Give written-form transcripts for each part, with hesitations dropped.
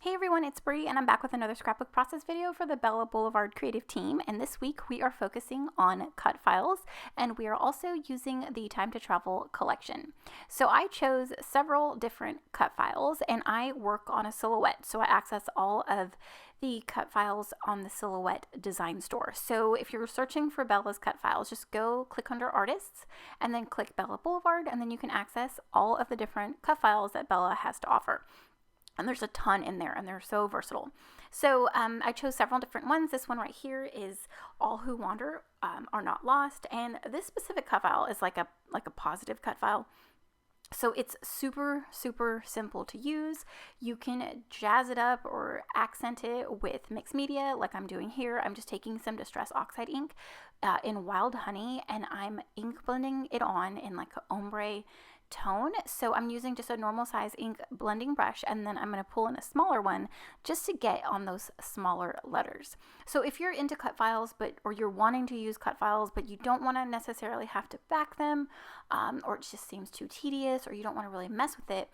Hey everyone, it's Bree and I'm back with another scrapbook process video for the Bella Boulevard creative team, and this week we are focusing on cut files and we are also using the Time to Travel collection. So I chose several different cut files and I work on a silhouette, so I access all of the cut files on the Silhouette design store. So if you're searching for Bella's cut files, just go click under artists and then click Bella Boulevard, and then you can access all of the different cut files that Bella has to offer. And there's a ton in there and they're so versatile. So I chose several different ones. This one right here is All Who Wander Are Not Lost. And this specific cut file is like a positive cut file. So it's super, super simple to use. You can jazz it up or accent it with mixed media like I'm doing here. I'm just taking some Distress Oxide ink in Wild Honey and I'm ink blending it on in like an ombre tone. So I'm using just a normal size ink blending brush, and then I'm going to pull in a smaller one just to get on those smaller letters. So if you're into cut files or you're wanting to use cut files but you don't want to necessarily have to back them, or it just seems too tedious, or you don't want to really mess with it,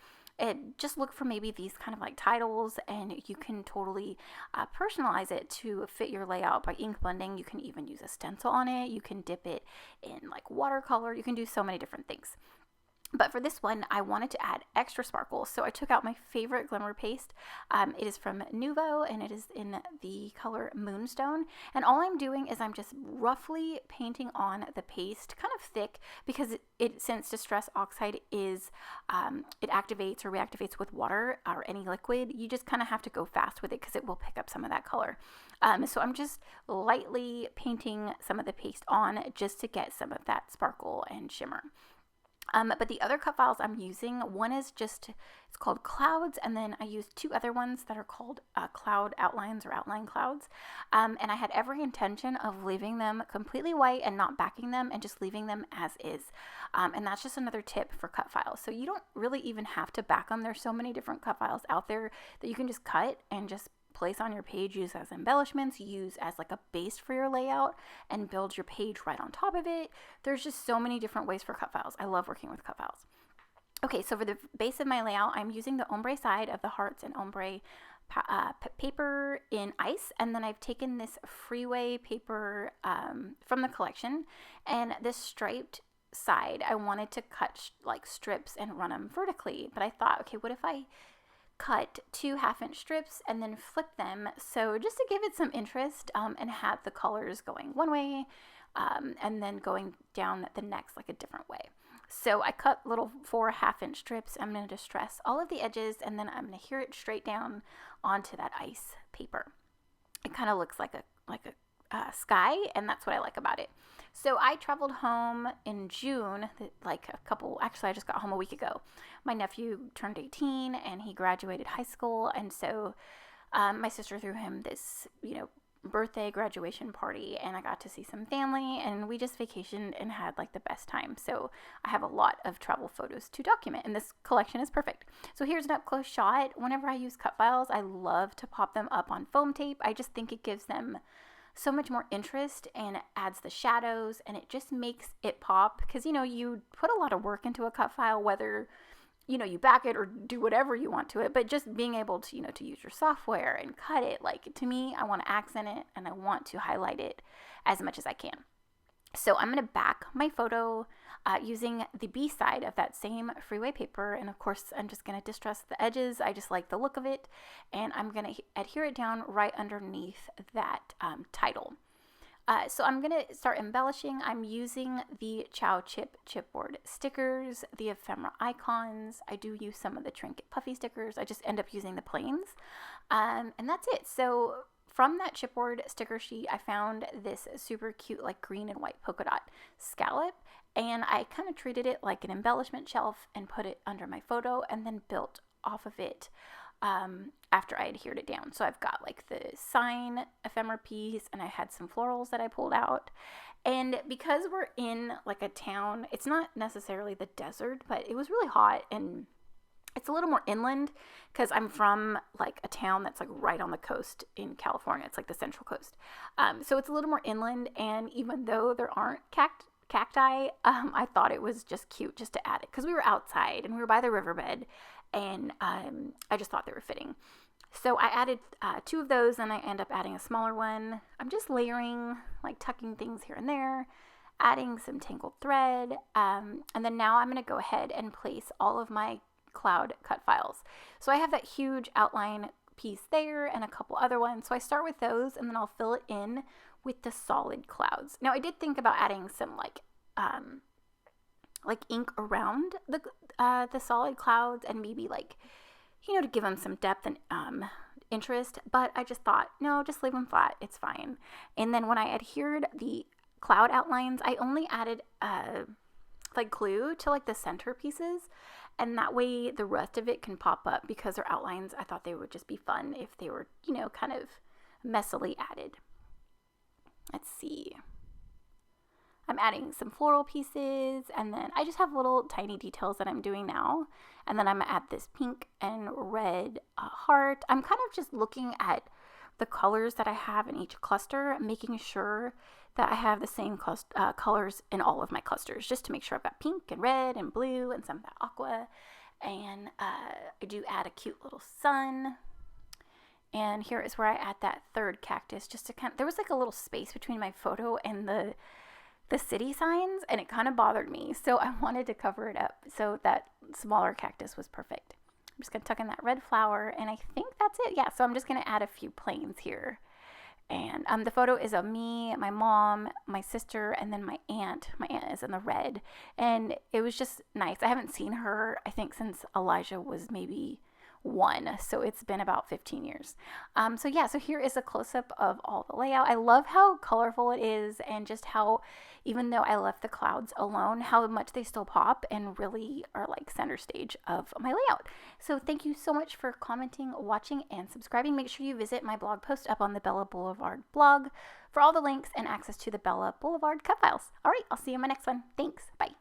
just look for maybe these kind of like titles, and you can totally personalize it to fit your layout by ink blending. You can even use a stencil on it. You can dip it in like watercolor. You can do so many different things. But for this one, I wanted to add extra sparkle, so I took out my favorite glimmer paste. It is from Nuvo, and it is in the color Moonstone. And all I'm doing is I'm just roughly painting on the paste, kind of thick, because since Distress Oxide is, it activates or reactivates with water or any liquid, you just kind of have to go fast with it because it will pick up some of that color. So I'm just lightly painting some of the paste on just to get some of that sparkle and shimmer. But the other cut files I'm using, one is it's called Clouds, and then I used two other ones that are called Cloud Outlines or Outline Clouds. And I had every intention of leaving them completely white and not backing them and just leaving them as is. And that's just another tip for cut files. So you don't really even have to back them. There's so many different cut files out there that you can just cut and just place on your page, use as embellishments, use as like a base for your layout, and build your page right on top of it. There's just so many different ways for cut files. I love working with cut files. Okay, so for the base of my layout, I'm using the ombre side of the hearts and ombre paper in ice, and then I've taken this freeway paper from the collection, and this striped side I wanted to cut like strips and run them vertically, but I thought, okay, what if I cut 2 half-inch strips and then flip them, so just to give it some interest, and have the colors going one way and then going down the next like a different way. So I cut little 4 half-inch strips. I'm going to distress all of the edges, and then I'm going to hear it straight down onto that ice paper. It kind of looks like a sky, and that's what I like about it. So I traveled home in June, actually I just got home a week ago. My nephew turned 18 and he graduated high school, and so my sister threw him this, birthday graduation party, and I got to see some family, and we just vacationed and had like the best time. So I have a lot of travel photos to document, and this collection is perfect. So here's an up close shot. Whenever I use cut files, I love to pop them up on foam tape. I just think it gives them so much more interest and adds the shadows, and it just makes it pop, because you put a lot of work into a cut file, whether you back it or do whatever you want to it, but just being able to to use your software and cut it, like, to me, I want to accent it and I want to highlight it as much as I can. So I'm going to back my photo using the B side of that same freeway paper, and of course I'm just going to distress the edges. I just like the look of it, and I'm going to adhere it down right underneath that title. So I'm going to start embellishing. I'm using the Chow Chip chipboard stickers, the ephemera icons. I do use some of the Trinket puffy stickers. I just end up using the plains, and that's it. So from that chipboard sticker sheet, I found this super cute like green and white polka dot scallop, and I kind of treated it like an embellishment shelf and put it under my photo, and then built off of it after I adhered it down. So I've got like the sign ephemera piece, and I had some florals that I pulled out. And because we're in like a town, it's not necessarily the desert, but it was really hot, and it's a little more inland because I'm from like a town that's like right on the coast in California. It's like the Central Coast. So it's a little more inland, and even though there aren't cacti, I thought it was just cute just to add it because we were outside and we were by the riverbed, and I just thought they were fitting. So I added 2 of those, and I end up adding a smaller one. I'm just layering, like tucking things here and there, adding some tangled thread, and then now I'm going to go ahead and place all of my cloud cut files. So I have that huge outline piece there and a couple other ones. So I start with those, and then I'll fill it in with the solid clouds. Now I did think about adding some like ink around the solid clouds, and maybe like, you know, to give them some depth and interest, but I just thought, no, just leave them flat. It's fine. And then when I adhered the cloud outlines, I only added like glue to like the center pieces, and that way the rest of it can pop up, because they're outlines. I thought they would just be fun if they were, you know, kind of messily added. Let's see. I'm adding some floral pieces, and then I just have little tiny details that I'm doing now. And then I'm gonna add this pink and red heart. I'm kind of just looking at the colors that I have in each cluster, making sure that I have the same colors in all of my clusters, just to make sure I've got pink and red and blue and some of that aqua. And I do add a cute little sun. And here is where I add that third cactus, just to kind of, there was like a little space between my photo and the city signs, and it kind of bothered me, so I wanted to cover it up. So that smaller cactus was perfect. I'm just gonna tuck in that red flower, and I think that's it. Yeah, so I'm just gonna add a few planes here. And the photo is of me, my mom, my sister, and then my aunt. My aunt is in the red, and it was just nice. I haven't seen her, I think, since Elijah was maybe 1, so it's been about 15 years. So yeah, so here is a close-up of all the layout. I love how colorful it is, and just how, even though I left the clouds alone, how much they still pop and really are like center stage of my layout. So thank you so much for commenting, watching, and subscribing. Make sure you visit my blog post up on the Bella Boulevard blog for all the links and access to the Bella Boulevard cut files. All right, I'll see you in my next one. Thanks. Bye.